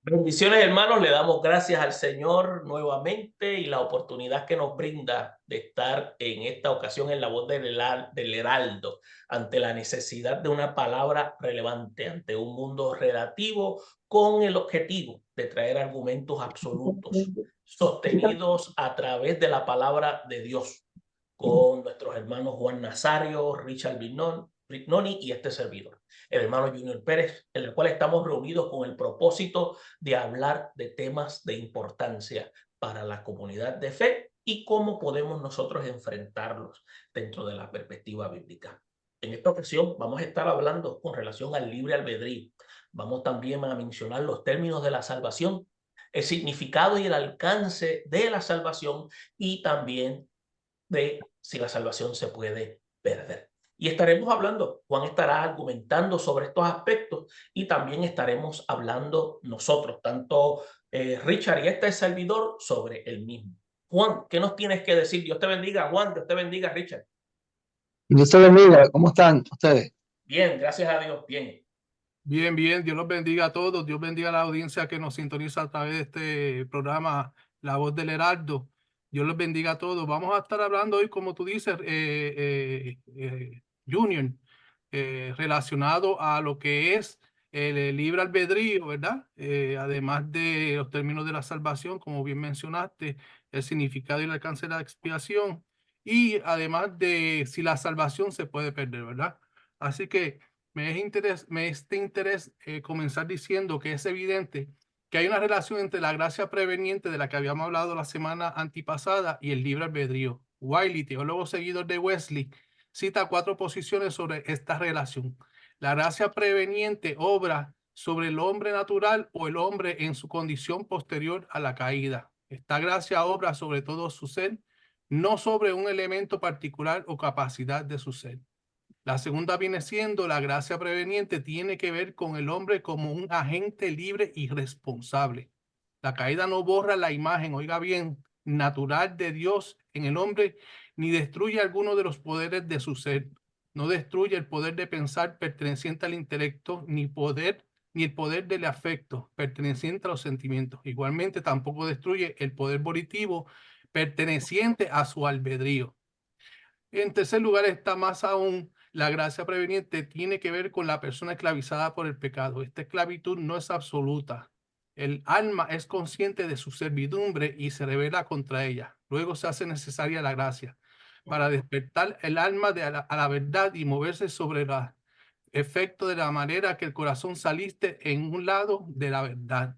Bendiciones, hermanos. Le damos gracias al Señor nuevamente y la oportunidad que nos brinda de estar en esta ocasión en la voz del Heraldo, ante la necesidad de una palabra relevante, ante un mundo relativo, con el objetivo de traer argumentos absolutos, sostenidos a través de la palabra de Dios, con nuestros hermanos Juan Nazario, Richard Brignoni y este servidor, el hermano Junior Pérez, en el cual estamos reunidos con el propósito de hablar de temas de importancia para la comunidad de fe y cómo podemos nosotros enfrentarlos dentro de la perspectiva bíblica. En esta ocasión vamos a estar hablando con relación al libre albedrío. Vamos también a mencionar los términos de la salvación, el significado y el alcance de la salvación y también de si la salvación se puede perder. Y estaremos hablando, Juan estará argumentando sobre estos aspectos y también estaremos hablando nosotros, tanto Richard y este servidor, sobre el mismo. Juan, ¿qué nos tienes que decir? Dios te bendiga, Juan, Dios te bendiga, Richard. Dios te bendiga. ¿Cómo están ustedes? Bien, gracias a Dios, bien. Bien, bien, Dios los bendiga a todos, Dios bendiga a la audiencia que nos sintoniza a través de este programa La Voz del Heraldo. Dios los bendiga a todos. Vamos a estar hablando hoy, como tú dices, Junior, relacionado a lo que es el libre albedrío, ¿verdad? Además de los términos de la salvación, como bien mencionaste, el significado y el alcance de la expiación, y además de si la salvación se puede perder, ¿verdad? Así que me es de interés comenzar diciendo que es evidente que hay una relación entre la gracia preveniente de la que habíamos hablado la semana antipasada y el libre albedrío. Wiley, teólogo seguidor de Wesley, cita 4 posiciones sobre esta relación. La gracia preveniente obra sobre el hombre natural o el hombre en su condición posterior a la caída. Esta gracia obra sobre todo su ser, no sobre un elemento particular o capacidad de su ser. La segunda viene siendo la gracia preveniente, tiene que ver con el hombre como un agente libre y responsable. La caída no borra la imagen, oiga bien, natural de Dios en el hombre, ni destruye alguno de los poderes de su ser. No destruye el poder de pensar perteneciente al intelecto, ni el poder del afecto perteneciente a los sentimientos. Igualmente tampoco destruye el poder volitivo perteneciente a su albedrío. En tercer lugar está más aún la gracia preveniente, tiene que ver con la persona esclavizada por el pecado. Esta esclavitud no es absoluta. El alma es consciente de su servidumbre y se rebela contra ella. Luego se hace necesaria la gracia para despertar el alma a la verdad y moverse sobre el efecto de la manera que el corazón saliste en un lado de la verdad.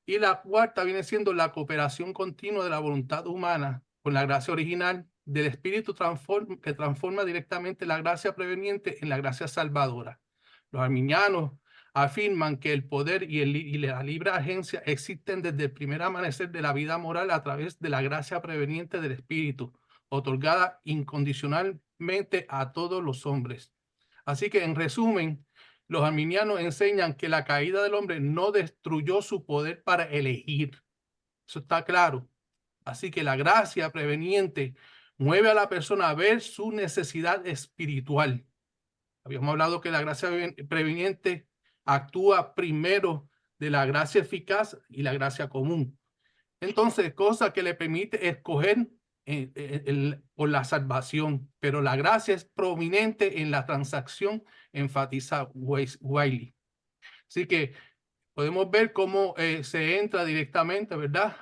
Y la cuarta viene siendo la cooperación continua de la voluntad humana con la gracia original del Espíritu que transforma directamente la gracia preveniente en la gracia salvadora. Los arminianos afirman que el poder y la libre agencia existen desde el primer amanecer de la vida moral a través de la gracia preveniente del Espíritu, otorgada incondicionalmente a todos los hombres. Así que, en resumen, los arminianos enseñan que la caída del hombre no destruyó su poder para elegir. Eso está claro. Así que la gracia preveniente mueve a la persona a ver su necesidad espiritual. Habíamos hablado que la gracia preveniente actúa primero de la gracia eficaz y la gracia común. Entonces, cosa que le permite escoger por la salvación, pero la gracia es prominente en la transacción, enfatiza Wiley. Así que podemos ver cómo se entra directamente, ¿verdad?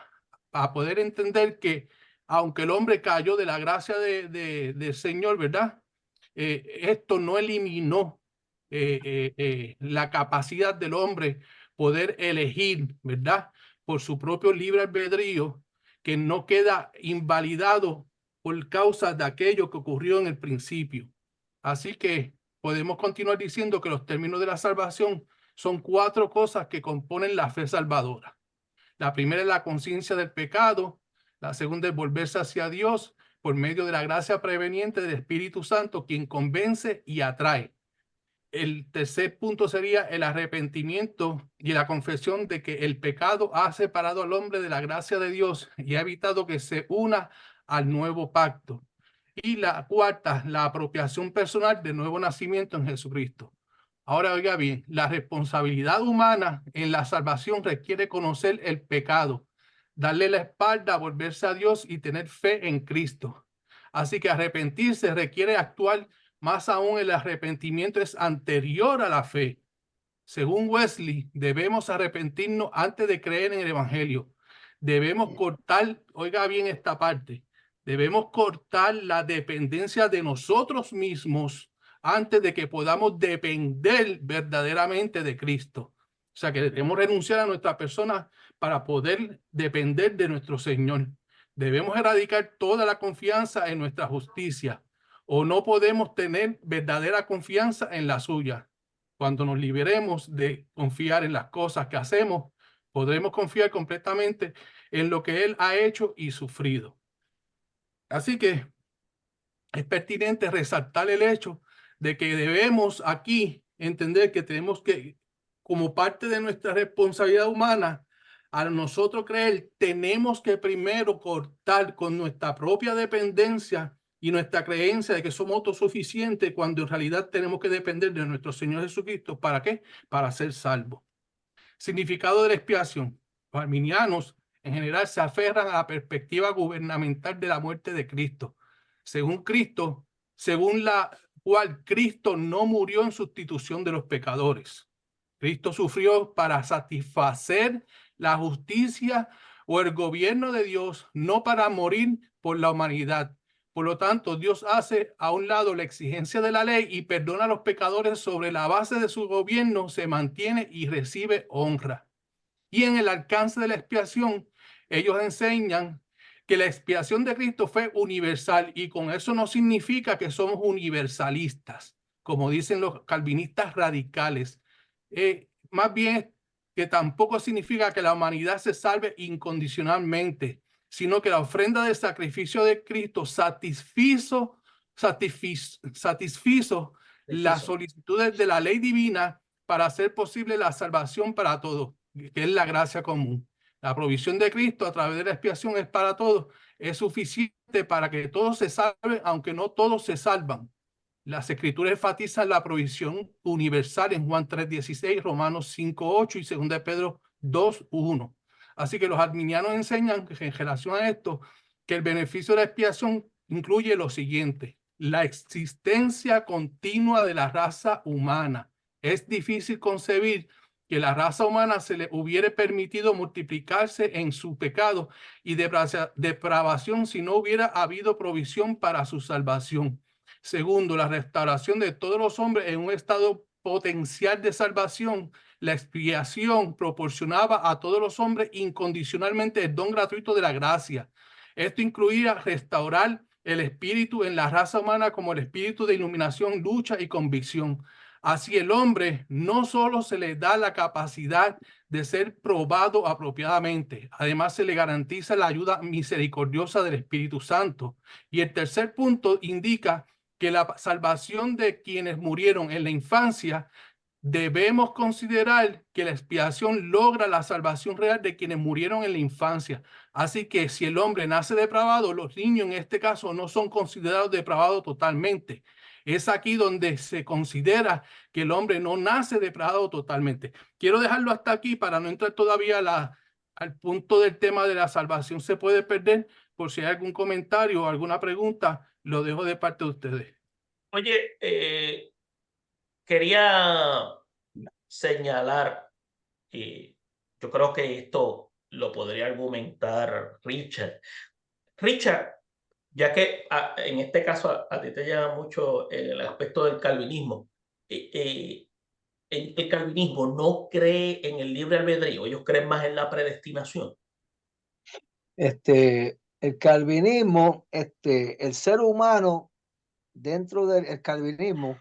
A poder entender que aunque el hombre cayó de la gracia del Señor, ¿verdad? Esto no eliminó la capacidad del hombre poder elegir, ¿verdad? Por su propio libre albedrío, que no queda invalidado por causa de aquello que ocurrió en el principio. Así que podemos continuar diciendo que los términos de la salvación son 4 cosas que componen la fe salvadora. La primera es la conciencia del pecado, la segunda es volverse hacia Dios por medio de la gracia preveniente del Espíritu Santo, quien convence y atrae. El tercer punto sería el arrepentimiento y la confesión de que el pecado ha separado al hombre de la gracia de Dios y ha evitado que se una al nuevo pacto. Y la cuarta, la apropiación personal del nuevo nacimiento en Jesucristo. Ahora, oiga bien, la responsabilidad humana en la salvación requiere conocer el pecado, darle la espalda, volverse a Dios y tener fe en Cristo. Así que arrepentirse requiere actuar, más aún el arrepentimiento es anterior a la fe. Según Wesley, debemos arrepentirnos antes de creer en el Evangelio. Debemos cortar, oiga bien esta parte, debemos cortar la dependencia de nosotros mismos antes de que podamos depender verdaderamente de Cristo. O sea que debemos renunciar a nuestra persona para poder depender de nuestro Señor. Debemos erradicar toda la confianza en nuestra justicia o no podemos tener verdadera confianza en la suya. Cuando nos liberemos de confiar en las cosas que hacemos, podremos confiar completamente en lo que Él ha hecho y sufrido. Así que es pertinente resaltar el hecho de que debemos aquí entender que tenemos que, como parte de nuestra responsabilidad humana, al nosotros creer, tenemos que primero cortar con nuestra propia dependencia y nuestra creencia de que somos autosuficientes cuando en realidad tenemos que depender de nuestro Señor Jesucristo. ¿Para qué? Para ser salvos. Significado de la expiación. Los arminianos en general se aferran a la perspectiva gubernamental de la muerte de Cristo. Según Cristo, según la cual Cristo no murió en sustitución de los pecadores. Cristo sufrió para satisfacer la justicia o el gobierno de Dios, no para morir por la humanidad. Por lo tanto, Dios hace a un lado la exigencia de la ley y perdona a los pecadores sobre la base de su gobierno, se mantiene y recibe honra. Y en el alcance de la expiación, ellos enseñan que la expiación de Cristo fue universal y con eso no significa que somos universalistas, como dicen los calvinistas radicales. Más bien que tampoco significa que la humanidad se salve incondicionalmente, sino que la ofrenda de sacrificio de Cristo satisfizo las solicitudes de la ley divina para hacer posible la salvación para todos, que es la gracia común. La provisión de Cristo a través de la expiación es para todos, es suficiente para que todos se salven, aunque no todos se salvan. Las escrituras enfatizan la provisión universal en Juan 3:16, Romanos 5:8 y 2 Pedro 2:1. Así que los arminianos enseñan que en relación a esto, que el beneficio de la expiación incluye lo siguiente: la existencia continua de la raza humana. Es difícil concebir que la raza humana se le hubiera permitido multiplicarse en su pecado y depravación si no hubiera habido provisión para su salvación. Segundo, la restauración de todos los hombres en un estado potencial de salvación. La expiación proporcionaba a todos los hombres incondicionalmente el don gratuito de la gracia. Esto incluía restaurar el espíritu en la raza humana como el espíritu de iluminación, lucha y convicción. Así el hombre no solo se le da la capacidad de ser probado apropiadamente, además se le garantiza la ayuda misericordiosa del Espíritu Santo. Y el tercer punto indica que la salvación de quienes murieron en la infancia, debemos considerar que la expiación logra la salvación real de quienes murieron en la infancia. Así que si el hombre nace depravado, los niños en este caso no son considerados depravados totalmente. Es aquí donde se considera que el hombre no nace depravado totalmente. Quiero dejarlo hasta aquí para no entrar todavía al punto del tema de la salvación se puede perder. Por si hay algún comentario o alguna pregunta, lo dejo de parte de ustedes. Oye, quería señalar, y yo creo que esto lo podría argumentar Richard. Richard, ya que en este caso a ti te llama mucho el aspecto del calvinismo, el calvinismo no cree en el libre albedrío, ellos creen más en la predestinación. El calvinismo, el ser humano dentro del calvinismo,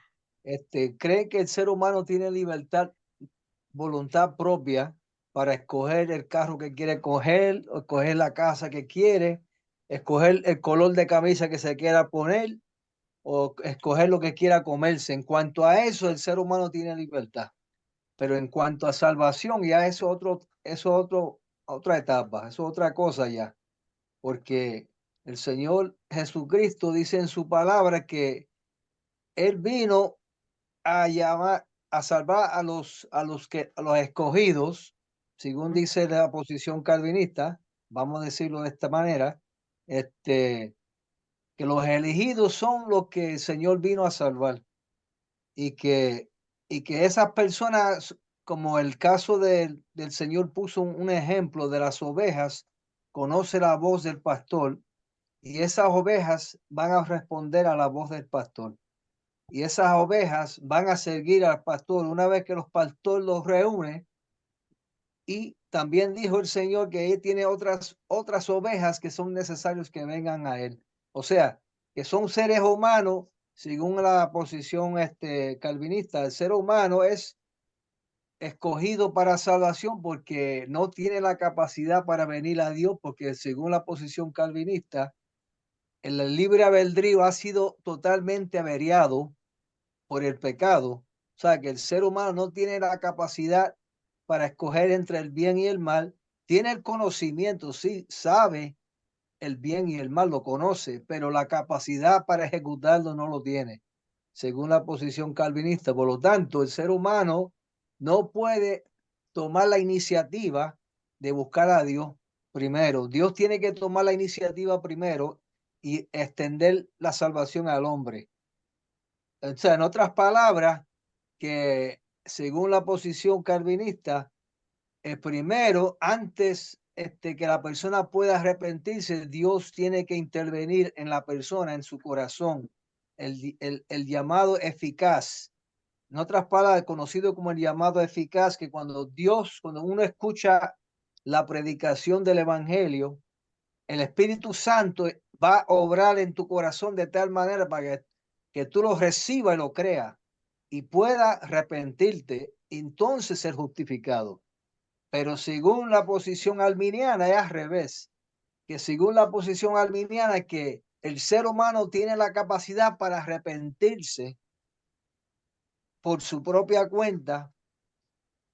cree que el ser humano tiene libertad, voluntad propia para escoger el carro que quiere coger, o escoger la casa que quiere, escoger el color de camisa que se quiera poner o escoger lo que quiera comerse. En cuanto a eso, el ser humano tiene libertad. Pero en cuanto a salvación, ya otra etapa, eso es otra cosa ya. Porque el Señor Jesucristo dice en su palabra que Él vino a llamar, a salvar a los escogidos, según dice la posición calvinista, vamos a decirlo de esta manera, que los elegidos son los que el Señor vino a salvar y que esas personas, como el caso del Señor puso un ejemplo de las ovejas, conoce la voz del pastor y esas ovejas van a responder a la voz del pastor. Y esas ovejas van a seguir al pastor una vez que los pastores los reúnen. Y también dijo el Señor que él tiene otras ovejas que son necesarios que vengan a él. O sea, que son seres humanos, según la posición calvinista. El ser humano es escogido para salvación porque no tiene la capacidad para venir a Dios, porque según la posición calvinista, el libre albedrío ha sido totalmente averiado por el pecado. O sea, que el ser humano no tiene la capacidad para escoger entre el bien y el mal. Tiene el conocimiento, sí, sabe el bien y el mal, lo conoce, pero la capacidad para ejecutarlo no lo tiene, según la posición calvinista. Por lo tanto, el ser humano no puede tomar la iniciativa de buscar a Dios primero. Dios tiene que tomar la iniciativa primero y extender la salvación al hombre. O sea, en otras palabras, que según la posición calvinista, primero, antes que la persona pueda arrepentirse, Dios tiene que intervenir en la persona, en su corazón, el llamado eficaz. En otras palabras, conocido como el llamado eficaz, que cuando uno escucha la predicación del evangelio, el Espíritu Santo va a obrar en tu corazón de tal manera para que tú lo recibas y lo creas y pueda arrepentirte, entonces ser justificado. Pero según la posición arminiana es al revés, que según la posición arminiana que el ser humano tiene la capacidad para arrepentirse por su propia cuenta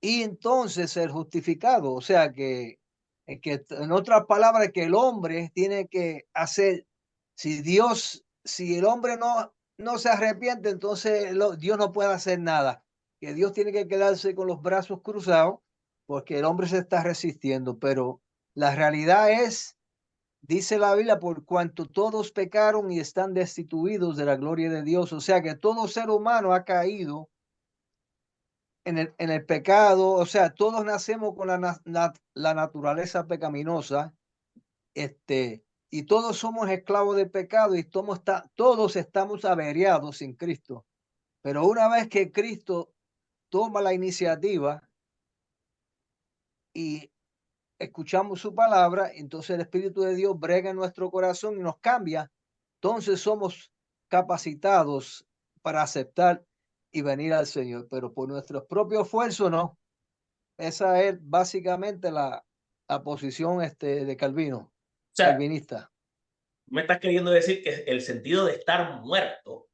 y entonces ser justificado. O sea que en otras palabras, que el hombre tiene que hacer, si el hombre no se arrepiente, entonces Dios no puede hacer nada, que Dios tiene que quedarse con los brazos cruzados porque el hombre se está resistiendo. Pero la realidad es, dice la Biblia, por cuanto todos pecaron y están destituidos de la gloria de Dios. O sea que todo ser humano ha caído en el pecado. O sea, todos nacemos con la naturaleza pecaminosa, y todos somos esclavos del pecado y todos estamos averiados sin Cristo. Pero una vez que Cristo toma la iniciativa y escuchamos su palabra, entonces el Espíritu de Dios brega en nuestro corazón y nos cambia. Entonces somos capacitados para aceptar y venir al Señor, pero por nuestros propios esfuerzos no. Esa es básicamente la posición de Calvino, O sea, calvinista. me estás queriendo decir que el sentido de estar muerto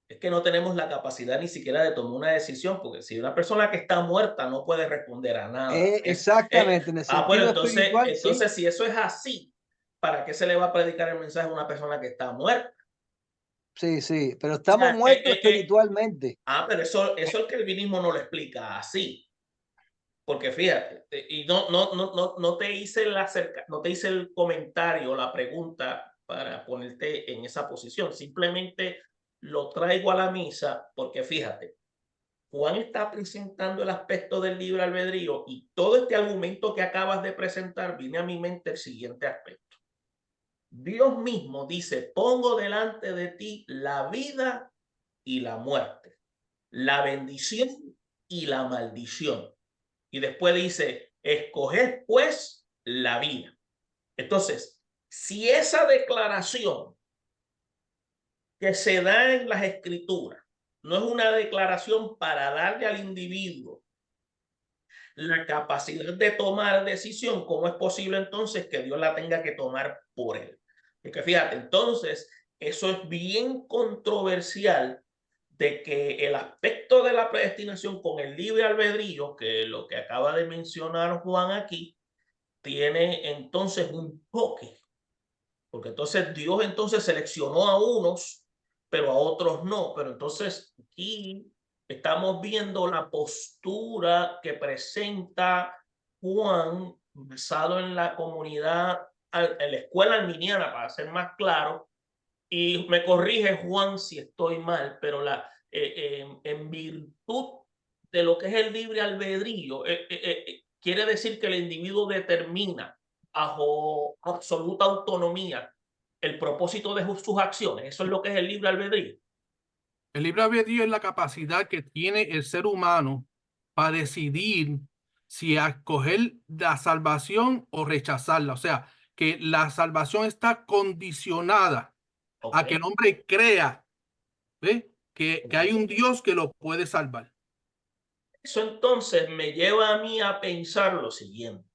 es que no tenemos la capacidad ni siquiera de tomar una decisión, porque si una persona que está muerta no puede responder a nada. Exactamente, en el Bueno, sentido espiritual, entonces sí. si eso es así, ¿para qué se le va a predicar el mensaje a una persona que está muerta? Sí, sí, pero O estamos sea, muertos espiritualmente. pero eso el calvinismo no lo explica así. Porque fíjate, y no te hice no te hice el comentario, la pregunta para ponerte en esa posición. Simplemente lo traigo a la misa porque fíjate, Juan está presentando el aspecto del libre albedrío y todo este argumento que acabas de presentar viene a mi mente el siguiente aspecto. Dios mismo dice, pongo delante de ti la vida y la muerte, la bendición y la maldición. Y después dice, escoged pues la vida. Entonces, si esa declaración que se da en las escrituras no es una declaración para darle al individuo la capacidad de tomar decisión, ¿cómo es posible entonces que Dios la tenga que tomar por él? Porque fíjate, entonces, eso es bien controversial, de que el aspecto de la predestinación con el libre albedrío, que lo que acaba de mencionar Juan aquí, tiene entonces un toque, porque entonces Dios entonces seleccionó a unos, pero a otros no. Pero entonces aquí estamos viendo la postura que presenta Juan basado en la comunidad, en la escuela arminiana, para ser más claro, y me corrige Juan si estoy mal, pero en virtud de lo que es el libre albedrío, quiere decir que el individuo determina bajo absoluta autonomía el propósito de sus acciones. Eso es lo que es el libre albedrío. El libre albedrío es la capacidad que tiene el ser humano para decidir si escoger la salvación o rechazarla. O sea, que la salvación está condicionada a que el hombre crea, ¿ve? Que hay un Dios que lo puede salvar. Eso entonces me lleva a mí a pensar lo siguiente.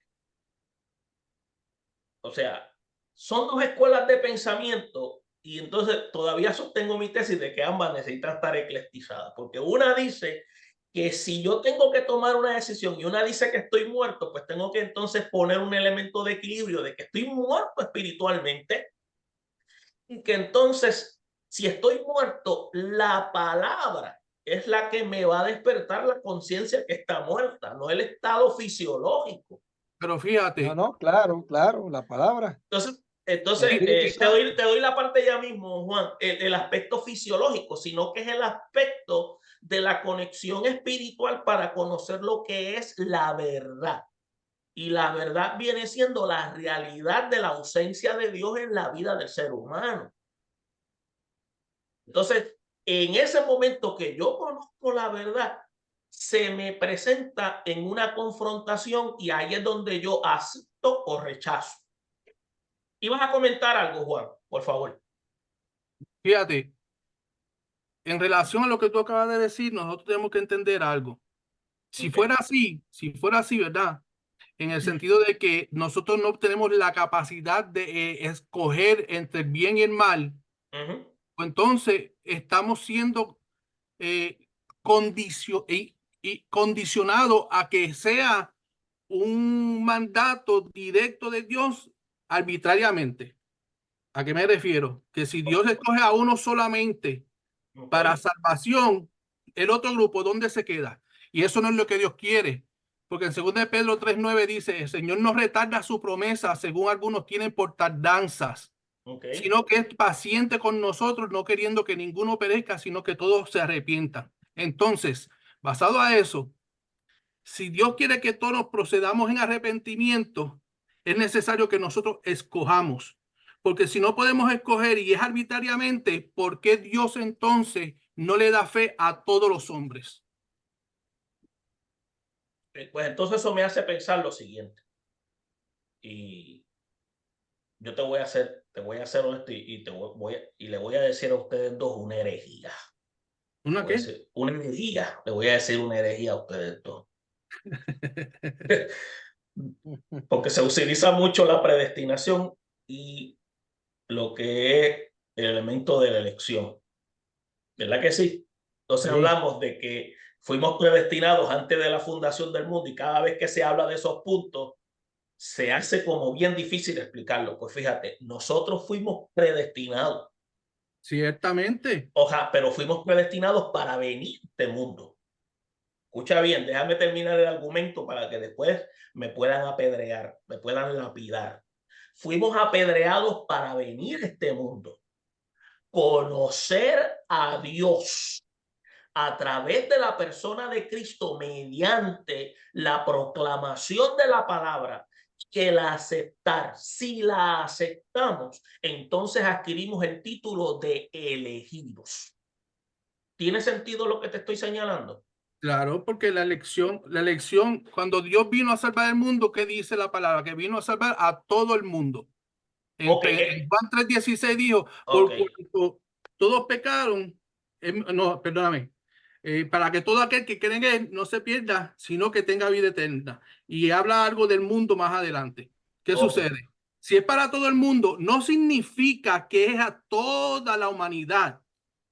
O sea, son dos escuelas de pensamiento y entonces todavía sostengo mi tesis de que ambas necesitan estar eclectizadas, porque una dice que si yo tengo que tomar una decisión y una dice que estoy muerto, pues tengo que entonces poner un elemento de equilibrio de que estoy muerto espiritualmente y que entonces si estoy muerto, la palabra es la que me va a despertar la conciencia que está muerta, no el estado fisiológico. Pero fíjate. No, claro, la palabra. Entonces te doy la parte ya mismo, Juan, el aspecto fisiológico, sino que es el aspecto de la conexión espiritual para conocer lo que es la verdad. Y la verdad viene siendo la realidad de la ausencia de Dios en la vida del ser humano. Entonces, en ese momento que yo conozco la verdad, se me presenta en una confrontación y ahí es donde yo acepto o rechazo. ¿Ibas a comentar algo, Juan? Por favor. Fíjate, en relación a lo que tú acabas de decir, nosotros tenemos que entender algo. Si fuera así, ¿verdad? En el sentido de que nosotros no tenemos la capacidad de escoger entre el bien y el mal, pues entonces estamos siendo condicionados a que sea un mandato directo de Dios arbitrariamente. ¿A qué me refiero? Que si Dios escoge a uno solamente para salvación, el otro grupo, ¿dónde se queda? Y eso no es lo que Dios quiere. Porque en 2 de Pedro 3:9 dice, el Señor no retarda su promesa, según algunos tienen por tardanzas, sino que es paciente con nosotros, no queriendo que ninguno perezca, sino que todos se arrepientan. Entonces, basado a eso, si Dios quiere que todos procedamos en arrepentimiento, es necesario que nosotros escojamos. Porque si no podemos escoger y es arbitrariamente, ¿por qué Dios entonces no le da fe a todos los hombres? Pues entonces eso me hace pensar lo siguiente. Y yo te voy a hacer honesto y le voy a decir a ustedes dos una herejía. ¿Una qué? Una herejía. Le voy a decir una herejía a ustedes dos. Porque se utiliza mucho la predestinación y lo que es el elemento de la elección. ¿Verdad que sí? Entonces hablamos de que fuimos predestinados antes de la fundación del mundo y cada vez que se habla de esos puntos se hace como bien difícil explicarlo. Pues fíjate, nosotros fuimos predestinados. Ciertamente. Ojalá, pero fuimos predestinados para venir de mundo. Escucha bien, déjame terminar el argumento para que después me puedan apedrear, me puedan lapidar. Fuimos apedreados para venir a este mundo. Conocer a Dios a través de la persona de Cristo mediante la proclamación de la palabra, que la aceptar. Si la aceptamos, entonces adquirimos el título de elegidos. ¿Tiene sentido lo que te estoy señalando? Claro, porque la elección, cuando Dios vino a salvar el mundo, ¿qué dice la palabra? Que vino a salvar a todo el mundo. En Juan 3:16 dijo, por cuanto todos pecaron, no, perdóname, para que todo aquel que cree en él no se pierda, sino que tenga vida eterna. Y habla algo del mundo más adelante. ¿Qué sucede? Si es para todo el mundo, no significa que es a toda la humanidad,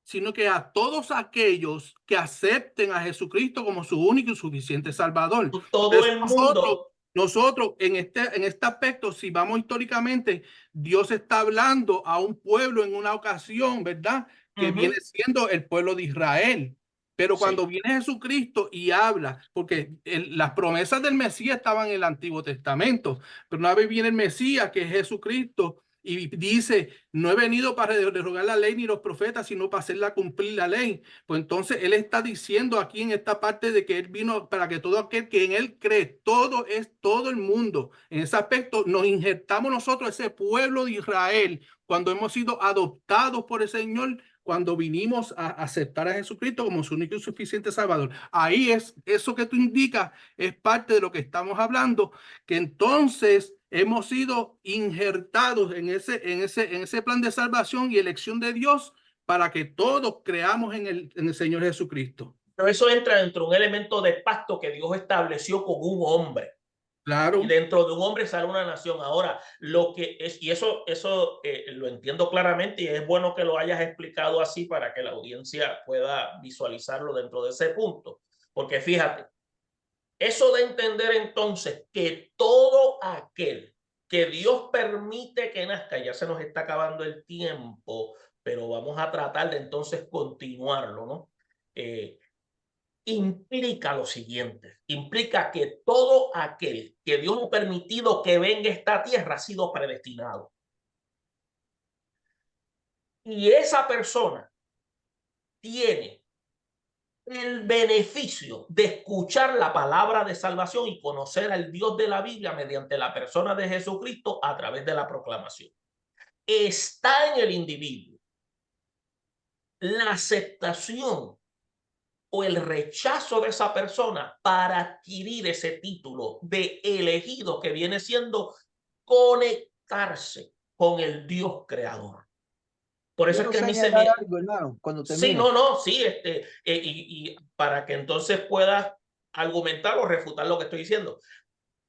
sino que a todos aquellos que acepten a Jesucristo como su único y suficiente Salvador. Todo el mundo. Nosotros en este aspecto, si vamos históricamente, Dios está hablando a un pueblo en una ocasión, ¿verdad? Que viene siendo el pueblo de Israel. Pero Sí. cuando viene Jesucristo y habla, porque las promesas del Mesías estaban en el Antiguo Testamento, pero una vez viene el Mesías, que es Jesucristo, y dice, no he venido para derogar la ley ni los profetas, sino para hacerla cumplir la ley. Pues entonces él está diciendo aquí en esta parte de que él vino para que todo aquel que en él cree, todo es todo el mundo. En ese aspecto nos injertamos nosotros, ese pueblo de Israel, cuando hemos sido adoptados por el Señor, cuando vinimos a aceptar a Jesucristo como su único y suficiente Salvador. Ahí es eso que tú indicas, es parte de lo que estamos hablando, que entonces hemos sido injertados en ese plan de salvación y elección de Dios para que todos creamos en el Señor Jesucristo. Pero eso entra dentro de un elemento de pacto que Dios estableció con un hombre. Claro. Y dentro de un hombre sale una nación. Ahora, lo que es, y eso lo entiendo claramente, y es bueno que lo hayas explicado así para que la audiencia pueda visualizarlo dentro de ese punto. Porque fíjate, eso de entender entonces que todo aquel que Dios permite que nazca, ya se nos está acabando el tiempo, pero vamos a tratar de entonces continuarlo, ¿no? Implica lo siguiente, implica que todo aquel que Dios ha permitido que venga a esta tierra ha sido predestinado. Y esa persona tiene el beneficio de escuchar la palabra de salvación y conocer al Dios de la Biblia mediante la persona de Jesucristo a través de la proclamación. Está en el individuo la aceptación o el rechazo de esa persona para adquirir ese título de elegido, que viene siendo conectarse con el Dios creador. Por eso es que a mí se me... algo, hermano, cuando Sí, sí, y para que entonces puedas argumentar o refutar lo que estoy diciendo.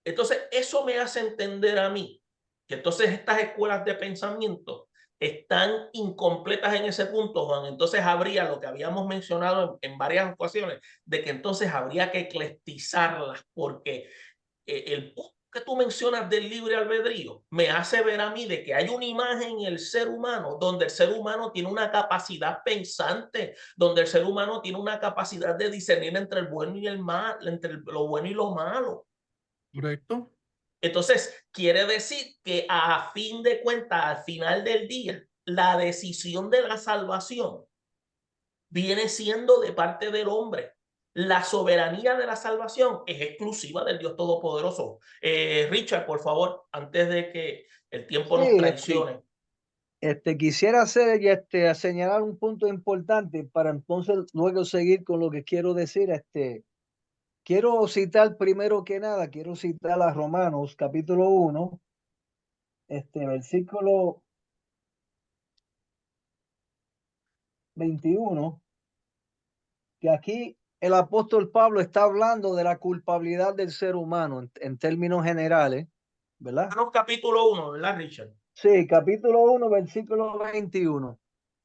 Entonces, eso me hace entender a mí que entonces estas escuelas de pensamiento están incompletas en ese punto, Juan. Entonces habría lo que habíamos mencionado en varias ocasiones, de que entonces habría que eclectizarlas, porque el punto que tú mencionas del libre albedrío me hace ver a mí de que hay una imagen en el ser humano donde el ser humano tiene una capacidad pensante, donde el ser humano tiene una capacidad de discernir entre el bueno y el mal, entre lo bueno y lo malo. Correcto. Entonces, quiere decir que a fin de cuentas, al final del día, la decisión de la salvación viene siendo de parte del hombre. La soberanía de la salvación es exclusiva del Dios Todopoderoso. Richard, por favor, antes de que el tiempo nos traicione. Quisiera hacer y señalar un punto importante para entonces luego seguir con lo que quiero decir. Quiero citar primero que nada, quiero citar a Romanos capítulo 1, versículo 21, que aquí el apóstol Pablo está hablando de la culpabilidad del ser humano en términos generales, ¿verdad? Romanos capítulo 1, ¿verdad, Richard? Sí, capítulo 1, versículo 21.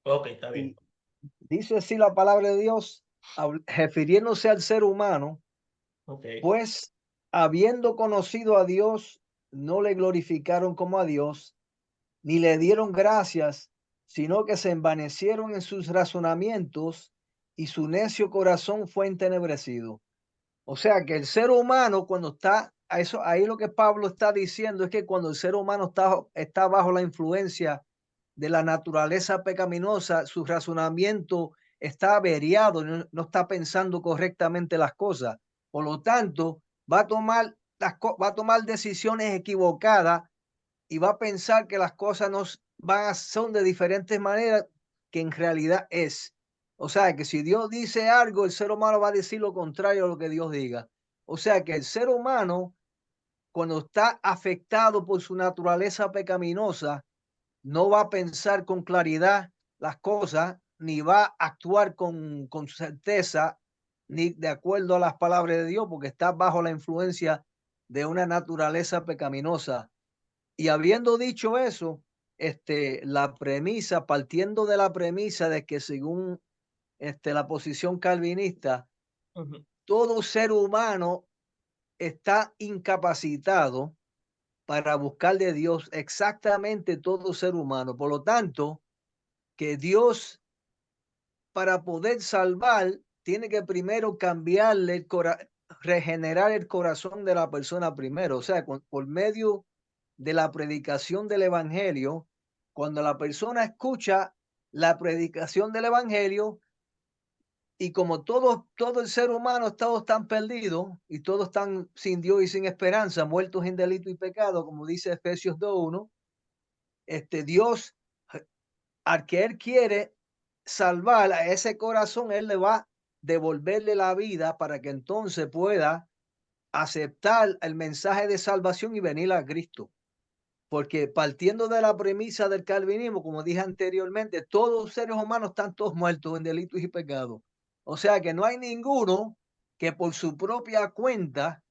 Ok, está bien. Y dice así la palabra de Dios, refiriéndose al ser humano, Okay. pues habiendo conocido a Dios, no le glorificaron como a Dios, ni le dieron gracias, sino que se envanecieron en sus razonamientos y su necio corazón fue entenebrecido. O sea que el ser humano, cuando está, eso, ahí lo que Pablo está diciendo es que cuando el ser humano está bajo la influencia de la naturaleza pecaminosa, su razonamiento está averiado, no está pensando correctamente las cosas. Por lo tanto, va a tomar decisiones equivocadas y va a pensar que las cosas son de diferentes maneras que en realidad es. O sea, que si Dios dice algo, el ser humano va a decir lo contrario a lo que Dios diga. O sea, que el ser humano, cuando está afectado por su naturaleza pecaminosa, no va a pensar con claridad las cosas, ni va a actuar con certeza, ni de acuerdo a las palabras de Dios, porque está bajo la influencia de una naturaleza pecaminosa. Y habiendo dicho eso, la premisa, partiendo de la premisa de que según la posición calvinista, todo ser humano está incapacitado para buscar de Dios, exactamente todo ser humano. Por lo tanto, que Dios, para poder salvar, tiene que primero cambiarle regenerar el corazón de la persona primero. O sea, por medio de la predicación del evangelio, cuando la persona escucha la predicación del evangelio, y como todo el ser humano, todos están perdidos y todos están sin Dios y sin esperanza, muertos en delito y pecado, como dice Efesios 2:1, Dios, al que Él quiere salvar a ese corazón, Él le va a devolverle la vida para que entonces pueda aceptar el mensaje de salvación y venir a Cristo. Porque partiendo de la premisa del calvinismo, como dije anteriormente, todos los seres humanos están todos muertos en delitos y pecados. O sea que no hay ninguno que por su propia cuenta,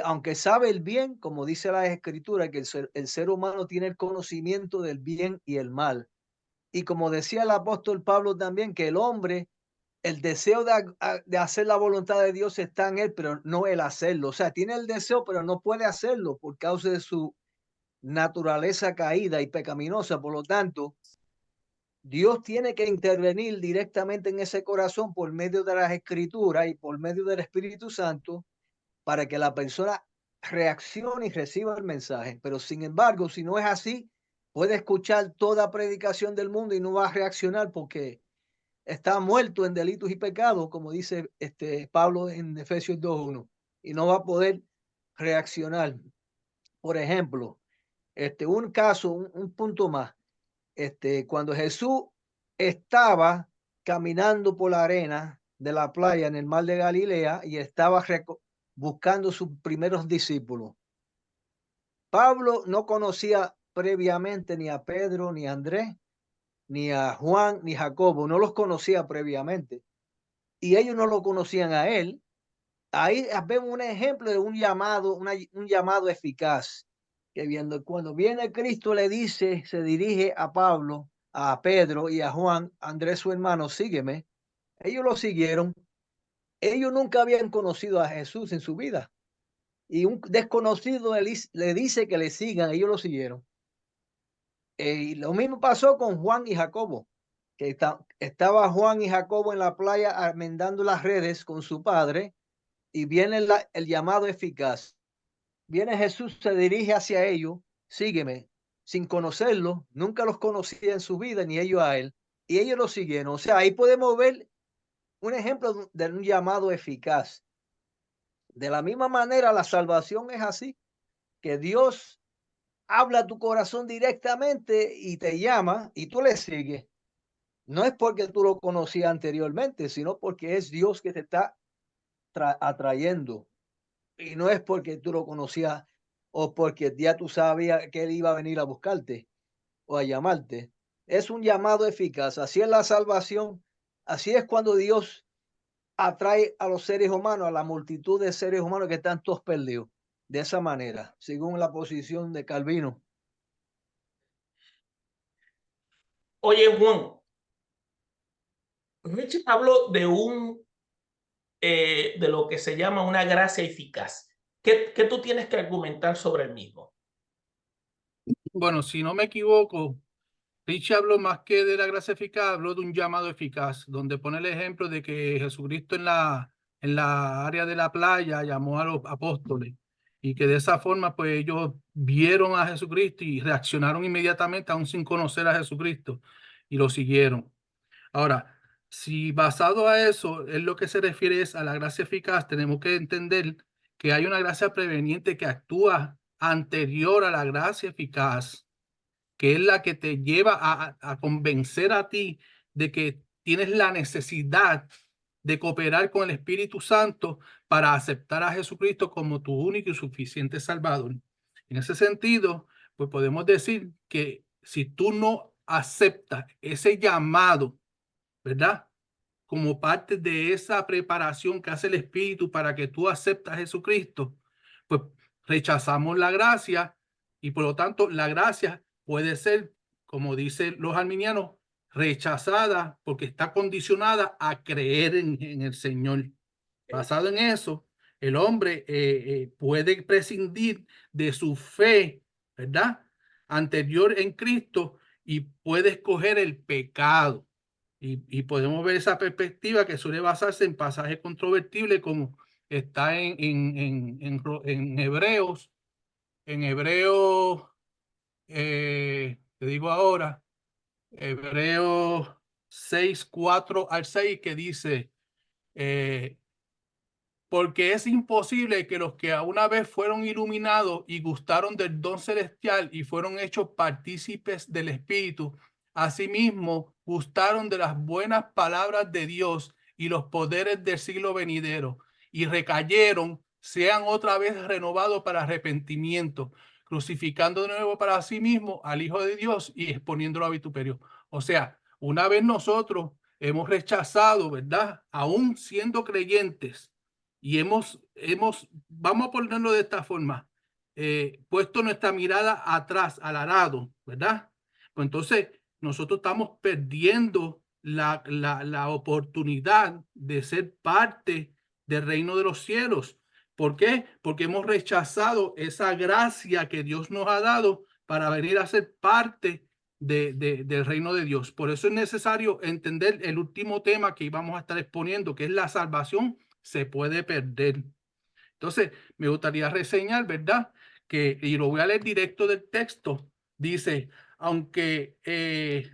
aunque sabe el bien, como dice la Escritura, que el ser humano tiene el conocimiento del bien y el mal. Y como decía el apóstol Pablo también, que el hombre, el deseo de hacer la voluntad de Dios está en él, pero no el hacerlo. O sea, tiene el deseo, pero no puede hacerlo por causa de su naturaleza caída y pecaminosa. Por lo tanto, Dios tiene que intervenir directamente en ese corazón por medio de las Escrituras y por medio del Espíritu Santo para que la persona reaccione y reciba el mensaje. Pero sin embargo, si no es así, puede escuchar toda predicación del mundo y no va a reaccionar porque está muerto en delitos y pecados, como dice Pablo en Efesios 2:1, y no va a poder reaccionar. Por ejemplo, un caso, un punto más. Cuando Jesús estaba caminando por la arena de la playa en el mar de Galilea y estaba buscando sus primeros discípulos, Pablo no conocía previamente ni a Pedro, ni a Andrés, ni a Juan, ni a Jacobo, no los conocía previamente. Y ellos no lo conocían a él. Ahí vemos un ejemplo de un llamado eficaz. Que cuando viene Cristo le dice, se dirige a Pablo, a Pedro y a Juan, Andrés su hermano, sígueme. Ellos lo siguieron. Ellos nunca habían conocido a Jesús en su vida. Y un desconocido le dice que le sigan, ellos lo siguieron. Y lo mismo pasó con Juan y Jacobo, que estaba Juan y Jacobo en la playa almendando las redes con su padre, y viene el llamado eficaz. Viene Jesús, se dirige hacia ellos, sígueme, sin conocerlo, nunca los conocía en su vida, ni ellos a él, y ellos lo siguieron. O sea, ahí podemos ver un ejemplo de un llamado eficaz. De la misma manera, la salvación es así, que Dios habla a tu corazón directamente y te llama y tú le sigues. No es porque tú lo conocías anteriormente, sino porque es Dios que te está atrayendo. Y no es porque tú lo conocías o porque ya tú sabías que Él iba a venir a buscarte o a llamarte. Es un llamado eficaz. Así es la salvación. Así es cuando Dios atrae a los seres humanos, a la multitud de seres humanos que están todos perdidos. De esa manera, según la posición de Calvino. Oye, Juan, Richard habló de lo que se llama una gracia eficaz. ¿Qué tú tienes que argumentar sobre el mismo? Bueno, si no me equivoco, Richie habló más que de la gracia eficaz, habló de un llamado eficaz, donde pone el ejemplo de que Jesucristo en la área de la playa llamó a los apóstoles y que de esa forma pues ellos vieron a Jesucristo y reaccionaron inmediatamente aún sin conocer a Jesucristo y lo siguieron. Ahora, si basado a eso es lo que se refiere es a la gracia eficaz, tenemos que entender que hay una gracia preveniente que actúa anterior a la gracia eficaz, que es la que te lleva a convencer a ti de que tienes la necesidad de cooperar con el Espíritu Santo para aceptar a Jesucristo como tu único y suficiente Salvador. En ese sentido, pues podemos decir que si tú no aceptas ese llamado, ¿verdad? Como parte de esa preparación que hace el Espíritu para que tú aceptes a Jesucristo, pues rechazamos la gracia y por lo tanto la gracia puede ser, como dicen los arminianos, rechazada porque está condicionada a creer en el Señor. Basado en eso, el hombre puede prescindir de su fe, ¿verdad? Anterior en Cristo y puede escoger el pecado. Y podemos ver esa perspectiva que suele basarse en pasajes controvertibles como está en Hebreos. En Hebreos, te digo ahora, Hebreos 6, 4 al 6, que dice, porque es imposible que los que a una vez fueron iluminados y gustaron del don celestial y fueron hechos partícipes del Espíritu, asimismo gustaron de las buenas palabras de Dios y los poderes del siglo venidero, y recayeron, sean otra vez renovados para arrepentimiento, crucificando de nuevo para sí mismo al Hijo de Dios y exponiéndolo a vituperio. O sea, una vez nosotros hemos rechazado, ¿verdad? Aún siendo creyentes, y vamos a ponerlo de esta forma, puesto nuestra mirada atrás, al arado, ¿verdad? Pues entonces nosotros estamos perdiendo la oportunidad de ser parte del reino de los cielos. ¿Por qué? Porque hemos rechazado esa gracia que Dios nos ha dado para venir a ser parte del reino de Dios. Por eso es necesario entender el último tema que íbamos a estar exponiendo, que es la salvación se puede perder. Entonces, me gustaría reseñar, ¿verdad? Y lo voy a leer directo del texto, dice, aunque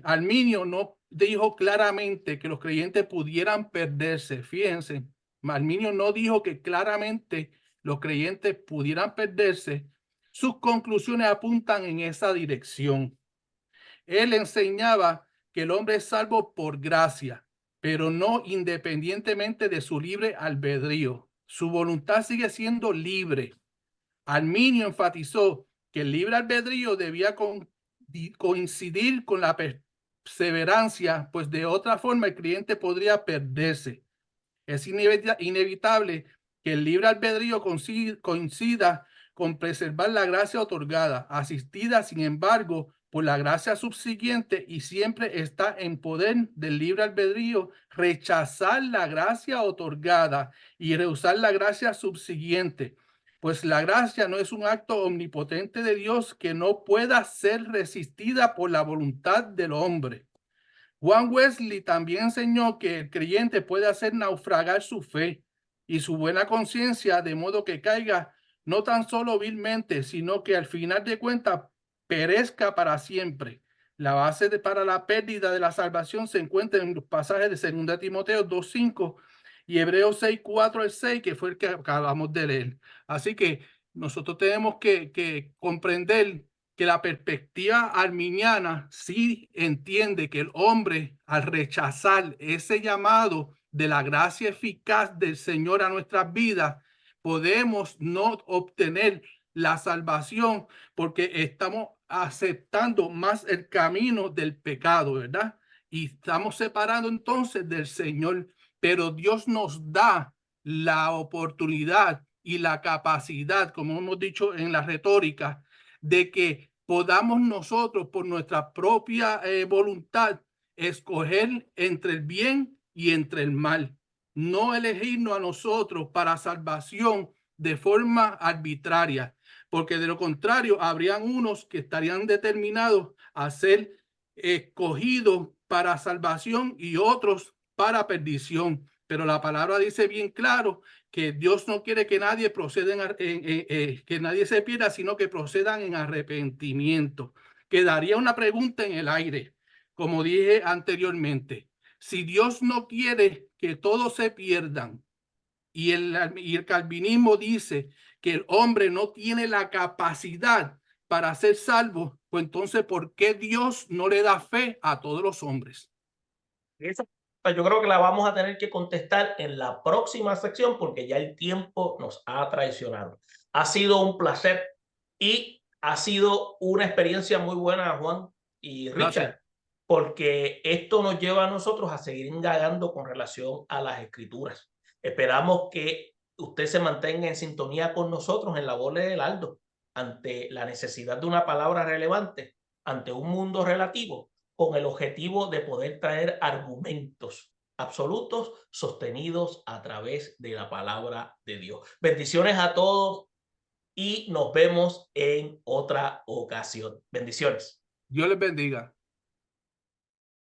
Arminio no dijo claramente que los creyentes pudieran perderse, fíjense, Arminio no dijo que claramente los creyentes pudieran perderse, sus conclusiones apuntan en esa dirección. Él enseñaba que el hombre es salvo por gracia, pero no independientemente de su libre albedrío. Su voluntad sigue siendo libre. Arminio enfatizó que el libre albedrío debía coincidir con la perseverancia, pues de otra forma el creyente podría perderse. Es inevitable que el libre albedrío coincida con preservar la gracia otorgada, asistida, sin embargo, por la gracia subsiguiente, y siempre está en poder del libre albedrío rechazar la gracia otorgada y rehusar la gracia subsiguiente, pues la gracia no es un acto omnipotente de Dios que no pueda ser resistida por la voluntad del hombre. Juan Wesley también enseñó que el creyente puede hacer naufragar su fe y su buena conciencia, de modo que caiga no tan solo vilmente, sino que al final de cuentas perezca para siempre. La base para la pérdida de la salvación se encuentra en los pasajes de 2 Timoteo 2:5 y Hebreos 6:4 al 6, que fue el que acabamos de leer. Así que nosotros tenemos que comprender que la perspectiva arminiana sí entiende que el hombre, al rechazar ese llamado de la gracia eficaz del Señor a nuestras vidas, podemos no obtener la salvación porque estamos aceptando más el camino del pecado, ¿verdad? Y estamos separados entonces del Señor, pero Dios nos da la oportunidad y la capacidad, como hemos dicho en la retórica, de que podamos nosotros por nuestra propia voluntad escoger entre el bien y entre el mal, no elegirnos a nosotros para salvación de forma arbitraria, porque de lo contrario habrían unos que estarían determinados a ser escogidos para salvación y otros para perdición. Pero la palabra dice bien claro que Dios no quiere que nadie proceda que nadie se pierda, sino que procedan en arrepentimiento. Quedaría una pregunta en el aire, como dije anteriormente. Si Dios no quiere que todos se pierdan y el calvinismo dice que el hombre no tiene la capacidad para ser salvo, pues entonces, ¿por qué Dios no le da fe a todos los hombres? Esa yo creo que la vamos a tener que contestar en la próxima sección porque ya el tiempo nos ha traicionado. Ha sido un placer y ha sido una experiencia muy buena, Juan y Richard, Gracias. porque esto nos lleva a nosotros a seguir indagando con relación a las escrituras. Esperamos que usted se mantenga en sintonía con nosotros en la voz del Heraldo ante la necesidad de una palabra relevante, ante un mundo relativo, con el objetivo de poder traer argumentos absolutos sostenidos a través de la palabra de Dios. Bendiciones a todos y nos vemos en otra ocasión. Bendiciones. Dios les bendiga.